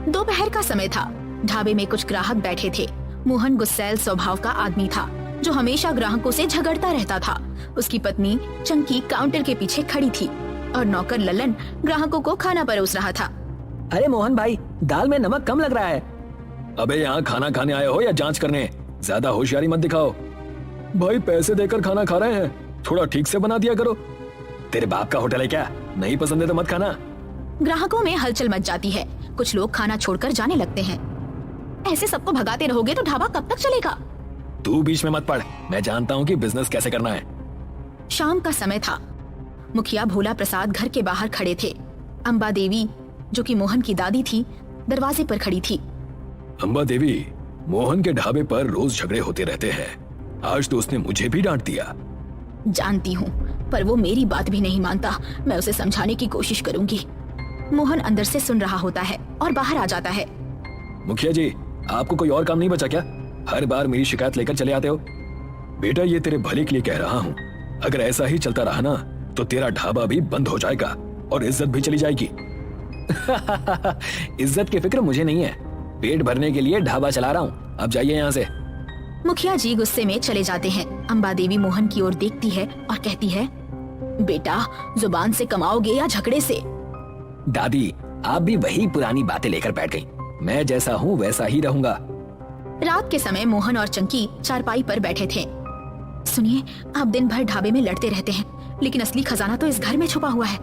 दोपहर का समय था। ढाबे में कुछ ग्राहक बैठे थे। मोहन गुस्सैल स्वभाव का आदमी था जो हमेशा ग्राहकों से झगड़ता रहता था। उसकी पत्नी चंकी काउंटर के पीछे खड़ी थी और नौकर ललन ग्राहकों को खाना परोस रहा था। अरे मोहन भाई, दाल में नमक कम लग रहा है। अबे यहाँ खाना खाने आए हो या जांच करने? ज्यादा होशियारी मत दिखाओ। भाई पैसे देकर खाना खा रहे हैं, थोड़ा ठीक से बना दिया करो। तेरे बाप का होटल है क्या? नहीं पसंद है तो मत खाना। ग्राहकों में हलचल मच जाती है। कुछ लोग खाना छोड़कर जाने लगते हैं। ऐसे सबको भगाते रहोगे तो ढाबा कब तक चलेगा? तू बीच में मत पड़, मैं जानता हूँ कि बिजनेस कैसे करना है। शाम का समय था। मुखिया भोला प्रसाद घर के बाहर खड़े थे। अम्बा देवी, जो कि मोहन की दादी थी, दरवाजे पर खड़ी थी। अम्बा देवी, मोहन के ढाबे पर रोज झगड़े होते रहते हैं। आज तो उसने मुझे भी डांट दिया। जानती हूँ, पर वो मेरी बात भी नहीं मानता। मैं उसे समझाने की कोशिश करूंगी। मोहन अंदर से सुन रहा होता है और बाहर आ जाता है। मुखिया जी, आपको कोई और काम नहीं बचा क्या? हर बार मेरी शिकायत लेकर चले आते हो। बेटा, ये तेरे भले के लिए कह रहा हूँ। अगर ऐसा ही चलता रहा ना तो तेरा ढाबा भी बंद हो जाएगा और इज्जत भी चली जाएगी। इज्जत की फिक्र मुझे नहीं है। पेट भरने के लिए ढाबा चला रहा हूँ। अब जाइए यहाँ से। मुखिया जी गुस्से में चले जाते हैं। अम्बा देवी मोहन की ओर देखती है और कहती है, बेटा, जुबान से कमाओगे या झगड़े से? दादी, आप भी वही पुरानी बातें लेकर बैठ गई। मैं जैसा हूँ वैसा ही रहूंगा। रात के समय मोहन और चंकी चारपाई पर बैठे थे। सुनिए, आप दिन भर ढाबे में लड़ते रहते हैं, लेकिन असली खजाना तो इस घर में छुपा हुआ है।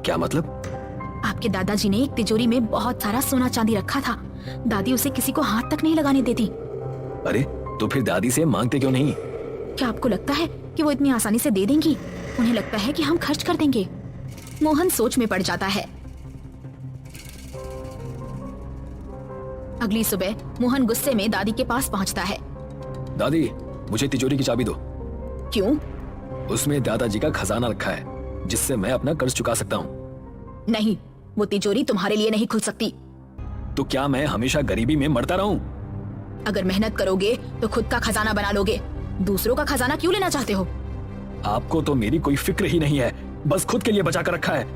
क्या मतलब? आपके दादाजी ने एक तिजोरी में बहुत सारा सोना चांदी रखा था। दादी उसे किसी को हाथ तक नहीं लगाने देती। अरे तो फिर दादी से मांगते क्यों नहीं? क्या आपको लगता है कि वो इतनी आसानी से दे देंगी? उन्हें लगता है कि हम खर्च कर देंगे। मोहन सोच में पड़ जाता है। अगली सुबह मोहन गुस्से में दादी के पास पहुंचता है। दादी, मुझे तिजोरी की चाबी दो। क्यों? उसमें दादाजी का खजाना रखा है, जिससे मैं अपना कर्ज चुका सकता हूँ। नहीं, वो तिजोरी तुम्हारे लिए नहीं खुल सकती। तो क्या मैं हमेशा गरीबी में मरता रहूं? अगर मेहनत करोगे तो खुद का खजाना बना लोगे। दूसरों का खजाना क्यों लेना चाहते हो? आपको तो मेरी कोई फिक्र ही नहीं है, बस खुद के लिए बचा कर रखा है।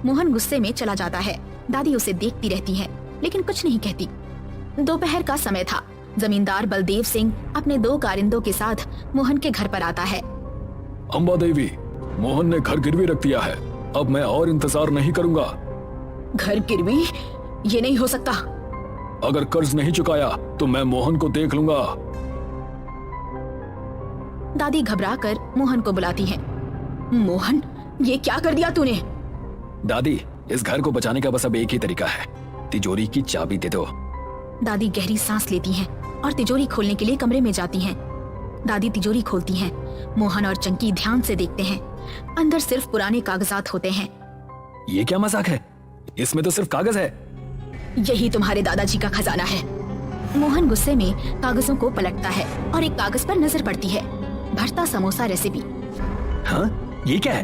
मोहन गुस्से में चला जाता है। दादी उसे देखती रहती है, लेकिन कुछ नहीं कहती। दोपहर का समय था। जमींदार बलदेव सिंह अपने 2 कारिंदों के साथ मोहन के घर पर आता है। अम्बा देवी, मोहन ने घर गिरवी रख दिया है। अब मैं और इंतजार नहीं करूंगा। घर गिरवी? ये नहीं हो सकता। अगर कर्ज नहीं चुकाया तो मैं मोहन को देख लूंगा। दादी घबराकर मोहन को बुलाती है। मोहन, ये क्या कर दिया तूने? दादी, इस घर को बचाने का बस अब एक ही तरीका है, तिजोरी की चाबी दे दो। दादी गहरी सांस लेती हैं और तिजोरी खोलने के लिए कमरे में जाती हैं। दादी तिजोरी खोलती हैं। मोहन और चंकी ध्यान से देखते हैं। अंदर सिर्फ पुराने कागजात होते हैं। ये क्या मजाक है? इसमें तो सिर्फ कागज है। यही तुम्हारे दादाजी का खजाना है। मोहन गुस्से में कागजों को पलटता है और एक कागज पर नजर पड़ती है। भरता समोसा रेसिपी। हाँ, ये क्या है?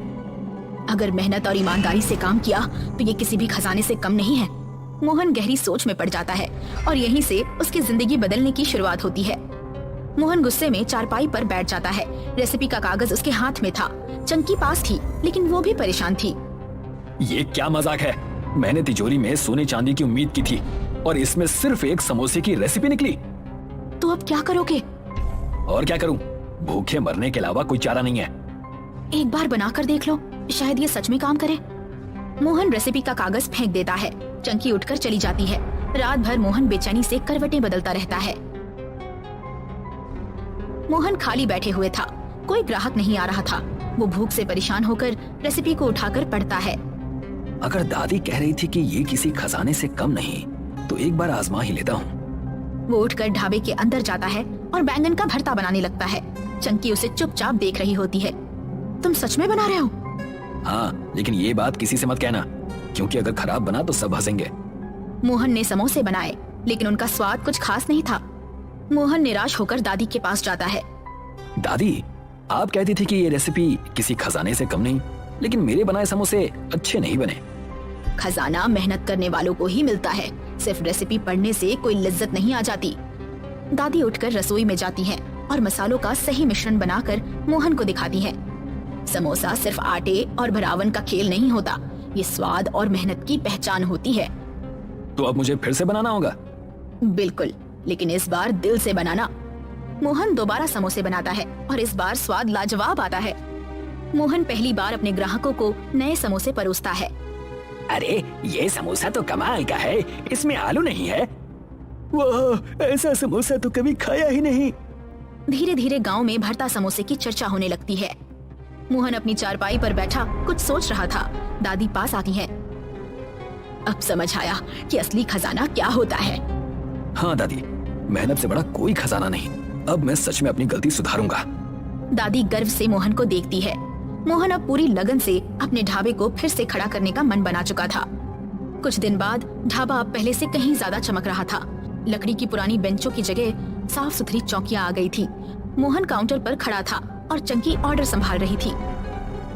अगर मेहनत और ईमानदारी से काम किया तो ये किसी भी खजाने से कम नहीं है। मोहन गहरी सोच में पड़ जाता है और यहीं से उसकी जिंदगी बदलने की शुरुआत होती है। मोहन गुस्से में चारपाई पर बैठ जाता है। रेसिपी का कागज उसके हाथ में था। चंकी पास थी, लेकिन वो भी परेशान थी। ये क्या मजाक है? मैंने तिजोरी में सोने चांदी की उम्मीद की थी और इसमें सिर्फ एक समोसे की रेसिपी निकली। तो अब क्या करोगे? और क्या करूं? भूखे मरने के अलावा कोई चारा नहीं है। एक बार बनाकर देख लो, शायद ये सच में काम करे। मोहन रेसिपी का कागज फेंक देता है। चंकी उठकर चली जाती है। रात भर मोहन बेचैनी से करवटें बदलता रहता है। मोहन खाली बैठे हुए था। कोई ग्राहक नहीं आ रहा था। वो भूख से परेशान होकर रेसिपी को उठाकर पढ़ता है। अगर दादी कह रही थी कि ये किसी खजाने से कम नहीं, तो एक बार आजमा ही लेता हूँ। वो उठकर ढाबे के अंदर जाता है और बैंगन का भरता बनाने लगता है। चंकी उसे चुपचाप देख रही होती है। तुम सच में बना रहे हो? हाँ, लेकिन ये बात किसी से मत कहना, क्योंकि अगर खराब बना तो सब हंसेंगे। मोहन ने समोसे बनाए, लेकिन उनका स्वाद कुछ खास नहीं था। मोहन निराश होकर दादी के पास जाता है। दादी, आप कहती थी कि ये रेसिपी किसी खजाने से कम नहीं, लेकिन मेरे बनाए समोसे अच्छे नहीं बने। खजाना मेहनत करने वालों को ही मिलता है। सिर्फ रेसिपी पढ़ने से कोई लज्जत नहीं आ जाती। दादी उठकर रसोई में जाती हैं और मसालों का सही मिश्रण बनाकर मोहन को दिखाती हैं। समोसा सिर्फ आटे और भरावन का खेल नहीं होता, ये स्वाद और मेहनत की पहचान होती है। तो अब मुझे फिर से बनाना होगा। बिल्कुल, लेकिन इस बार दिल से बनाना। मोहन दोबारा समोसे बनाता है और इस बार स्वाद लाजवाब आता है। मोहन पहली बार अपने ग्राहकों को नए समोसे परोसता है। अरे ये समोसा तो कमाल का है, इसमें आलू नहीं है। वाह, ऐसा समोसा तो कभी खाया ही नहीं। धीरे धीरे गांव में भरता समोसे की चर्चा होने लगती है। मोहन अपनी चारपाई पर बैठा कुछ सोच रहा था। दादी पास आती है। अब समझ आया कि असली खजाना क्या होता है। हाँ दादी, मेहनत से बड़ा कोई खजाना नहीं। अब मैं सच में अपनी गलती सुधारूंगा। दादी गर्व से मोहन को देखती है। मोहन अब पूरी लगन से अपने ढाबे को फिर से खड़ा करने का मन बना चुका था। कुछ दिन बाद ढाबा अब पहले से कहीं ज्यादा चमक रहा था। लकड़ी की पुरानी बेंचों की जगह साफ सुथरी चौकियां आ गई थी। मोहन काउंटर पर खड़ा था और चंकी ऑर्डर संभाल रही थी।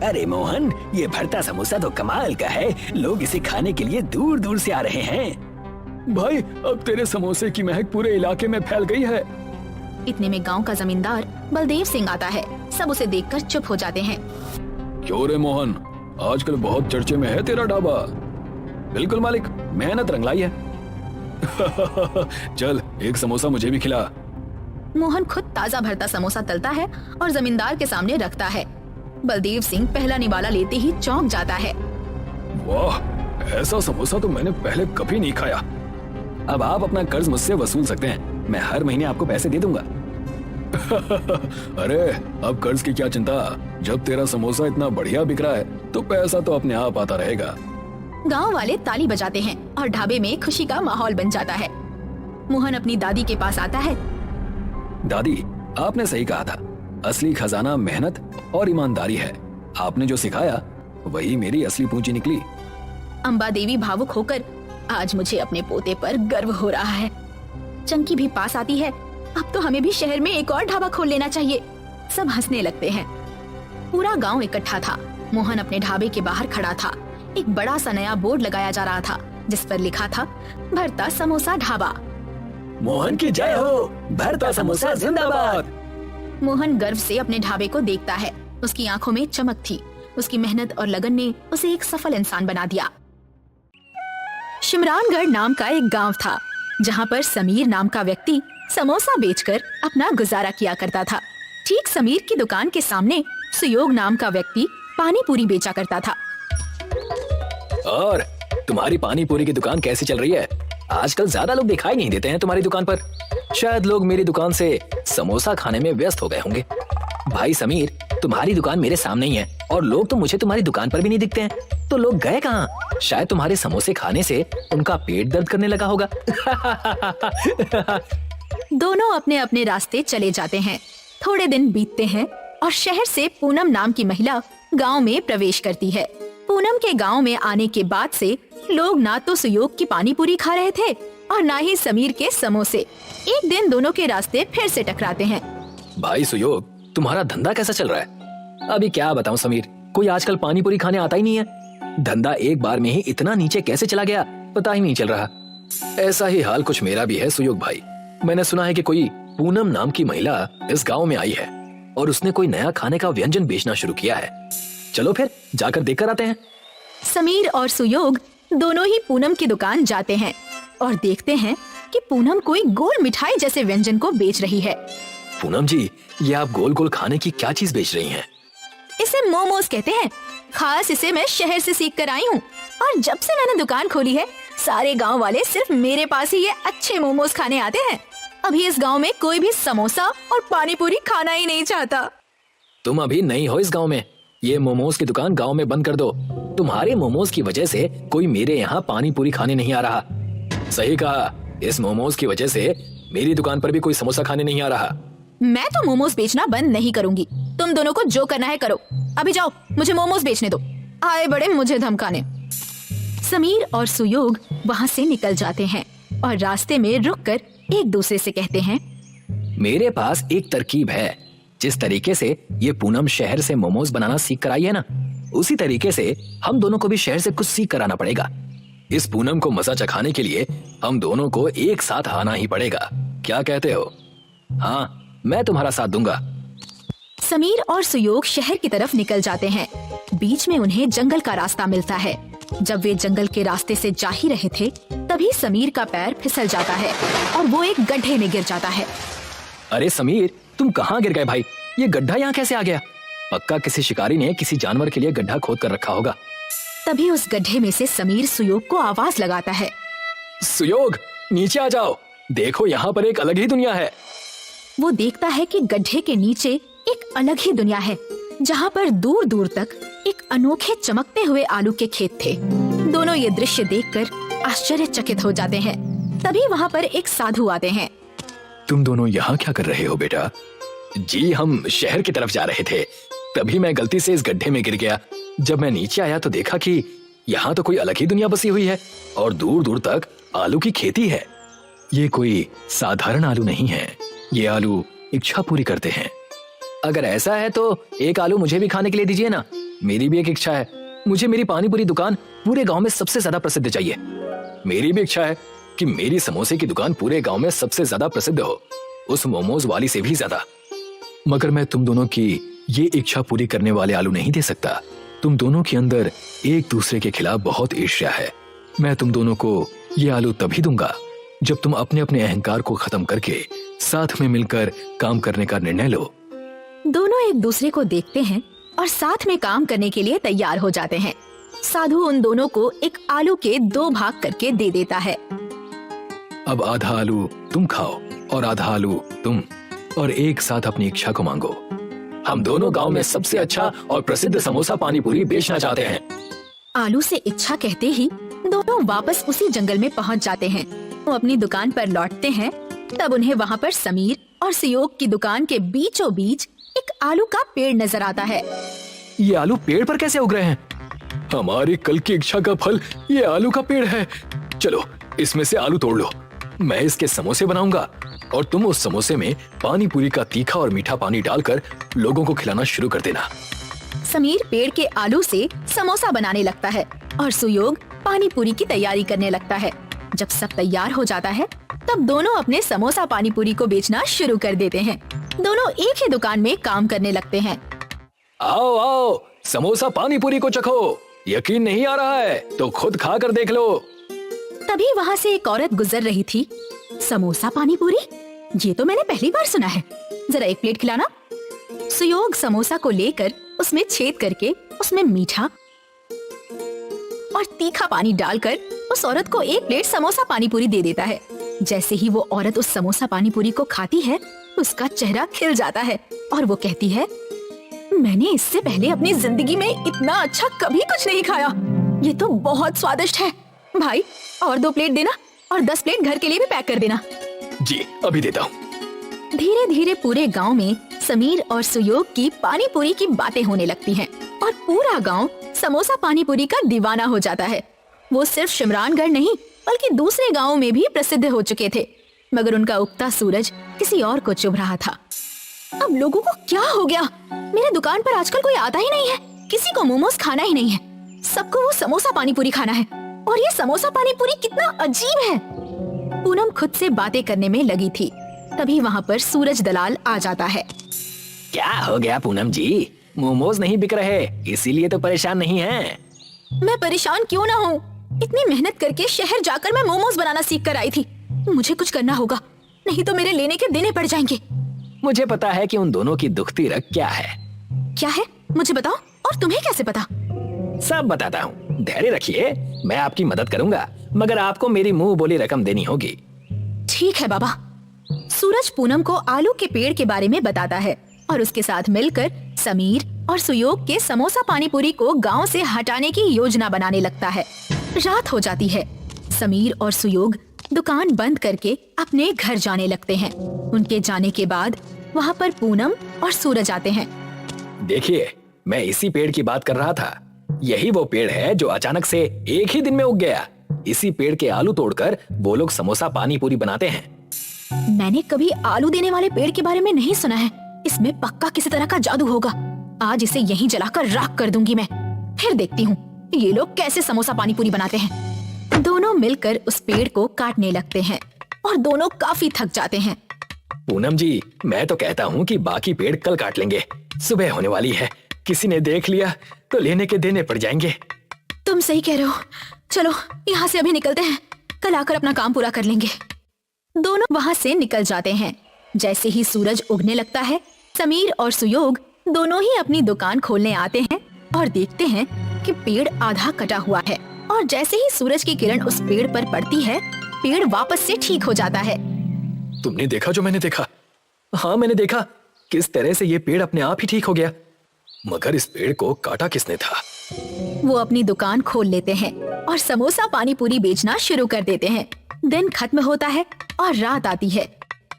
अरे मोहन, ये भरता समोसा तो कमाल का है, लोग इसे खाने के लिए दूर दूर से आ रहे हैं। भाई, अब तेरे समोसे की महक पूरे इलाके में फैल गई है। इतने में गांव का जमींदार बलदेव सिंह आता है। सब उसे देखकर चुप हो जाते हैं। क्यों रे मोहन, आजकल बहुत चर्चे में है तेरा ढाबा। बिल्कुल मालिक, मेहनत रंगलाई है। चल, एक समोसा मुझे भी खिला। मोहन खुद ताजा भरता समोसा तलता है और जमींदार के सामने रखता है। बलदेव सिंह पहला निवाला लेते ही चौंक जाता है। वाह, ऐसा समोसा तो मैंने पहले कभी नहीं खाया। अब आप अपना कर्ज मुझसे वसूल सकते हैं, मैं हर महीने आपको पैसे दे दूंगा। अरे, अब कर्ज की क्या चिंता, जब तेरा समोसा इतना बढ़िया बिक रहा है तो पैसा तो अपने आप आता रहेगा। गांव वाले ताली बजाते हैं और ढाबे में खुशी का माहौल बन जाता है। मोहन अपनी दादी के पास आता है। दादी, आपने सही कहा था, असली खजाना मेहनत और ईमानदारी है। आपने जो सिखाया वही मेरी असली पूंजी निकली। अम्बा देवी भावुक होकर, आज मुझे अपने पोते पर गर्व हो रहा है। चंकी भी पास आती है। अब तो हमें भी शहर में एक और ढाबा खोल लेना चाहिए। सब हंसने लगते हैं। पूरा गांव इकट्ठा था। मोहन अपने ढाबे के बाहर खड़ा था। एक बड़ा सा नया बोर्ड लगाया जा रहा था जिस पर लिखा था, भरता समोसा ढाबा। मोहन की जय हो, भरता समोसा जिंदाबाद। मोहन गर्व से अपने ढाबे को देखता है। उसकी आंखों में चमक थी। उसकी मेहनत और लगन ने उसे एक सफल इंसान बना दिया। शिमरानगढ़ नाम का एक गांव था जहां पर समीर नाम का व्यक्ति समोसा बेचकर अपना गुजारा किया करता था। ठीक समीर की दुकान के सामने सुयोग नाम का व्यक्ति पानी पूरी बेचा करता था। और तुम्हारी पानी पूरी की दुकान कैसी चल रही है? आजकल ज्यादा लोग दिखाई नहीं देते हैं तुम्हारी दुकान पर। शायद लोग मेरी दुकान से समोसा खाने में व्यस्त हो गए होंगे। भाई समीर, तुम्हारी दुकान मेरे सामने ही है और लोग तो मुझे तुम्हारी दुकान पर भी नहीं दिखते हैं। तो लोग गए कहाँ? शायद तुम्हारे समोसे खाने से उनका पेट दर्द करने लगा होगा। दोनों अपने अपने रास्ते चले जाते हैं। थोड़े दिन बीतते हैं और शहर से पूनम नाम की महिला गांव में प्रवेश करती है। पूनम के गांव में आने के बाद से लोग ना तो सुयोग की पानी पूरी खा रहे थे और ना ही समीर के समोसे। एक दिन दोनों के रास्ते फिर से टकराते हैं। भाई सुयोग, तुम्हारा धंधा कैसा चल रहा है? अभी क्या बताऊं समीर, कोई आजकल पानी पूरी खाने आता ही नहीं है। धंधा एक बार में ही इतना नीचे कैसे चला गया पता ही नहीं चल रहा। ऐसा ही हाल कुछ मेरा भी है सुयोग भाई। मैंने सुना है कि कोई पूनम नाम की महिला इस गांव में आई है और उसने कोई नया खाने का व्यंजन बेचना शुरू किया है। चलो फिर जाकर देखकर आते हैं। समीर और सुयोग दोनों ही पूनम की दुकान जाते हैं और देखते हैं कि पूनम कोई गोल मिठाई जैसे व्यंजन को बेच रही है। पूनम जी, ये आप गोल गोल खाने की क्या चीज बेच रही हैं? इसे मोमोज कहते हैं। खास इसे मैं शहर से सीख कर आई हूँ और जब से मैंने दुकान खोली है सारे गांव वाले सिर्फ मेरे पास ही ये अच्छे मोमोज खाने आते हैं। अभी इस गांव में कोई भी समोसा और पानी पूरी खाना ही नहीं चाहता। तुम अभी नई हो इस गांव में, ये मोमोज की दुकान गांव में बंद कर दो। तुम्हारे मोमोज की वजह से कोई मेरे यहाँ पानी पूरी खाने नहीं आ रहा। सही कहा, इस मोमोज की वजह से मेरी दुकान पर भी कोई समोसा खाने नहीं आ रहा। मैं तो मोमोज बेचना बंद नहीं करूंगी। तुम दोनों को जो करना है करो। अभी जाओ, मुझे मोमोज बेचने दो। आए बड़े मुझे धमकाने। समीर और सुयोग वहाँ से निकल जाते हैं और रास्ते में रुककर एक दूसरे से कहते हैं, मेरे पास एक तरकीब है। जिस तरीके से ये पूनम शहर से मोमोज बनाना सीख कर आई है ना, उसी तरीके से हम दोनों को भी शहर से कुछ सीख कर आना पड़ेगा। इस पूनम को मजा चखाने के लिए हम दोनों को एक साथ आना ही पड़ेगा। क्या कहते हो? हाँ, मैं तुम्हारा साथ दूंगा। समीर और सुयोग शहर की तरफ निकल जाते हैं। बीच में उन्हें जंगल का रास्ता मिलता है। जब वे जंगल के रास्ते से जा ही रहे थे तभी समीर का पैर फिसल जाता है और वो एक गड्ढे में गिर जाता है। अरे समीर, तुम कहाँ गिर गए भाई? ये गड्ढा यहाँ कैसे आ गया? पक्का किसी शिकारी ने किसी जानवर के लिए गड्ढा खोद कर रखा होगा। तभी उस गड्ढे में से समीर सुयोग को आवाज लगाता है। सुयोग, नीचे आ जाओ, देखो यहाँ पर एक अलग ही दुनिया है। वो देखता है कि गड्ढे के नीचे एक अलग ही दुनिया है, जहाँ पर दूर दूर तक एक अनोखे चमकते हुए आलू के खेत थे। दोनों ये दृश्य देखकर आश्चर्यचकित हो जाते हैं। तभी वहाँ पर एक साधु आते हैं। तुम दोनों यहाँ क्या कर रहे हो बेटा? जी, हम शहर की तरफ जा रहे थे, तभी मैं गलती से इस गड्ढे में गिर गया। जब मैं नीचे आया तो देखा कि यहाँ तो कोई अलग ही दुनिया बसी हुई है और दूर दूर तक आलू की खेती है। ये कोई साधारण आलू नहीं है, ये आलू इच्छा पूरी करते हैं। अगर ऐसा है तो एक आलू मुझे भी खाने के लिए दीजिए ना, मेरी भी एक इच्छा है। मुझे मेरी पानी पूरी दुकान पूरे गांव में सबसे ज्यादा प्रसिद्ध चाहिए। मेरी भी इच्छा है कि मेरी समोसे की दुकान पूरे गांव में सबसे ज्यादा प्रसिद्ध हो, उस मोमोज वाली से भी ज्यादा। मगर मैं तुम दोनों की ये इच्छा पूरी करने वाले आलू नहीं दे सकता। तुम दोनों के अंदर एक दूसरे के खिलाफ बहुत ईर्ष्या है। मैं तुम दोनों को ये आलू तभी दूंगा जब तुम अपने अपने अहंकार को खत्म करके साथ में मिलकर काम करने का निर्णय लो। दोनों एक दूसरे को देखते हैं और साथ में काम करने के लिए तैयार हो जाते हैं। साधु उन दोनों को एक आलू के 2 भाग करके दे देता है। अब आधा आलू तुम खाओ और आधा आलू तुम, और एक साथ अपनी इच्छा को मांगो। हम दोनों गांव में सबसे अच्छा और प्रसिद्ध समोसा पानी पूरी बेचना चाहते हैं। आलू से इच्छा कहते ही दोनों वापस उसी जंगल में पहुंच जाते हैं। वो अपनी दुकान पर लौटते हैं, तब उन्हें वहाँ पर समीर और सुयोग की दुकान के बीचों बीच एक आलू का पेड़ नजर आता है। ये आलू पेड़ पर कैसे उग रहे हैं? हमारी कल की इच्छा का फल ये आलू का पेड़ है। चलो इसमें से आलू तोड़ लो, मैं इसके समोसे बनाऊंगा और तुम उस समोसे में पानी पूरी का तीखा और मीठा पानी डालकर लोगों को खिलाना शुरू कर देना। समीर पेड़ के आलू से समोसा बनाने लगता है और सुयोग पानी पूरी की तैयारी करने लगता है। जब सब तैयार हो जाता है तब दोनों अपने समोसा पानी पूरी को बेचना शुरू कर देते हैं। दोनों एक ही दुकान में काम करने लगते हैं। आओ आओ, समोसा पानी पूरी को चखो। यकीन नहीं आ रहा है तो खुद खा कर देख लो। तभी वहाँ से एक औरत गुजर रही थी। समोसा पानी पूरी, ये तो मैंने पहली बार सुना है, जरा एक प्लेट खिलाना। सुयोग समोसा को लेकर उसमें छेद करके उसमें मीठा और तीखा पानी डालकर उस औरत को एक प्लेट समोसा पानी पूरी दे देता है। जैसे ही वो औरत उस समोसा पानी पूरी को खाती है, उसका चेहरा खिल जाता है और वो कहती है, मैंने इससे पहले अपनी जिंदगी में इतना अच्छा कभी कुछ नहीं खाया। ये तो बहुत स्वादिष्ट है। भाई और 2 प्लेट देना और 10 प्लेट घर के लिए भी पैक कर देना। जी अभी देता हूँ। धीरे धीरे पूरे गांव में समीर और सुयोग की पानी पूरी की बातें होने लगती हैं और पूरा गांव समोसा पानी पूरी का दीवाना हो जाता है। वो सिर्फ शिमरानगढ़ नहीं बल्कि दूसरे गांवों में भी प्रसिद्ध हो चुके थे, मगर उनका उगता सूरज किसी और को चुभ रहा था। अब लोगों को क्या हो गया? मेरे दुकान पर आजकल कोई आता ही नहीं है, किसी को मोमोज खाना ही नहीं है, सबको वो समोसा पानी पूरी खाना है। और ये समोसा पानी पूरी कितना अजीब है। पूनम खुद से बातें करने में लगी थी, तभी वहाँ पर सूरज दलाल आ जाता है। क्या हो गया पूनम जी? मोमोज नहीं बिक रहे, इसीलिए तो परेशान नहीं हैं। मैं परेशान क्यों ना हूँ? इतनी मेहनत करके शहर जाकर मैं मोमोज बनाना सीख कर आई थी। मुझे कुछ करना होगा, नहीं तो मेरे लेने के देने पड़ जाएंगे। मुझे पता है कि उन दोनों की दुखती रग क्या है। क्या है? मुझे बताओ। और तुम्हें कैसे पता? सब बताता हूँ, धैर्य रखिए, मैं आपकी मदद करूंगा, मगर आपको मेरी मुंह बोली रकम देनी होगी। ठीक है बाबा। सूरज पूनम को आलू के पेड़ के बारे में बताता है और उसके साथ मिलकर समीर और सुयोग के समोसा पानी पूरी को गांव से हटाने की योजना बनाने लगता है। रात हो जाती है। समीर और सुयोग दुकान बंद करके अपने घर जाने लगते हैं। उनके जाने के बाद वहाँ पर पूनम और सूरज आते हैं। देखिए, मैं इसी पेड़ की बात कर रहा था। यही वो पेड़ है जो अचानक से एक ही दिन में उग गया। इसी पेड़ के आलू तोड़कर वो लोग समोसा पानी पूरी बनाते हैं। मैंने कभी आलू देने वाले पेड़ के बारे में नहीं सुना है। इसमें पक्का किसी तरह का जादू होगा। आज इसे यहीं जलाकर राख कर दूंगी मैं। फिर देखती हूँ ये लोग कैसे समोसा पानी पूरी बनाते हैं। दोनों मिलकर उस पेड़ को काटने लगते हैं और दोनों काफी थक जाते हैं। पूनम जी, मैं तो कहता हूँ कि बाकी पेड़ कल काट लेंगे। सुबह होने वाली है, किसी ने देख लिया तो लेने के देने पड़ जाएंगे। तुम सही कह रहे हो। चलो यहाँ से अभी निकलते हैं, कल आकर अपना काम पूरा कर लेंगे। दोनों वहां से निकल जाते हैं। जैसे ही सूरज उगने लगता है, समीर और सुयोग दोनों ही अपनी दुकान खोलने आते हैं और देखते हैं कि पेड़ आधा कटा हुआ है। और जैसे ही सूरज की किरण उस पेड़ पर पड़ती है, पेड़ वापस से ठीक हो जाता है। तुमने देखा जो मैंने देखा? हाँ, मैंने देखा किस तरह से ये पेड़ अपने आप ही ठीक हो गया। मगर इस पेड़ को काटा किसने था? वो अपनी दुकान खोल लेते हैं और समोसा पानी पूरी बेचना शुरू कर देते हैं। दिन खत्म होता है और रात आती है।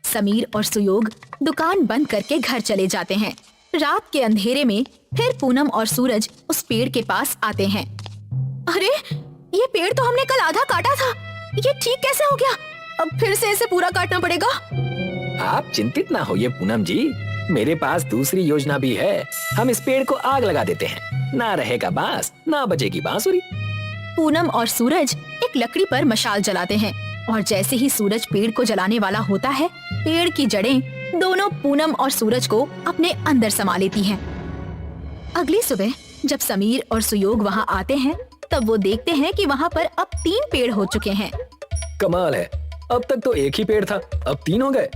समीर और सुयोग दुकान बंद करके घर चले जाते हैं। रात के अंधेरे में फिर पूनम और सूरज उस पेड़ के पास आते हैं। अरे, ये पेड़ तो हमने कल आधा काटा था, ये ठीक कैसे हो गया? अब फिर से इसे पूरा काटना पड़ेगा। आप चिंतित ना होइए पूनम जी, मेरे पास दूसरी योजना भी है। हम इस पेड़ को आग लगा देते हैं, ना रहेगा बांस, ना बजेगी बांसुरी। पूनम और सूरज एक लकड़ी पर मशाल जलाते हैं और जैसे ही सूरज पेड़ को जलाने वाला होता है, पेड़ की जड़ें दोनों पूनम और सूरज को अपने अंदर समा लेती हैं। अगली सुबह जब समीर और सुयोग वहां आते हैं, तब वो देखते हैं कि वहां पर अब 3 पेड़ हो चुके हैं। कमाल है, अब तक तो एक ही पेड़ था, अब 3 हो गए।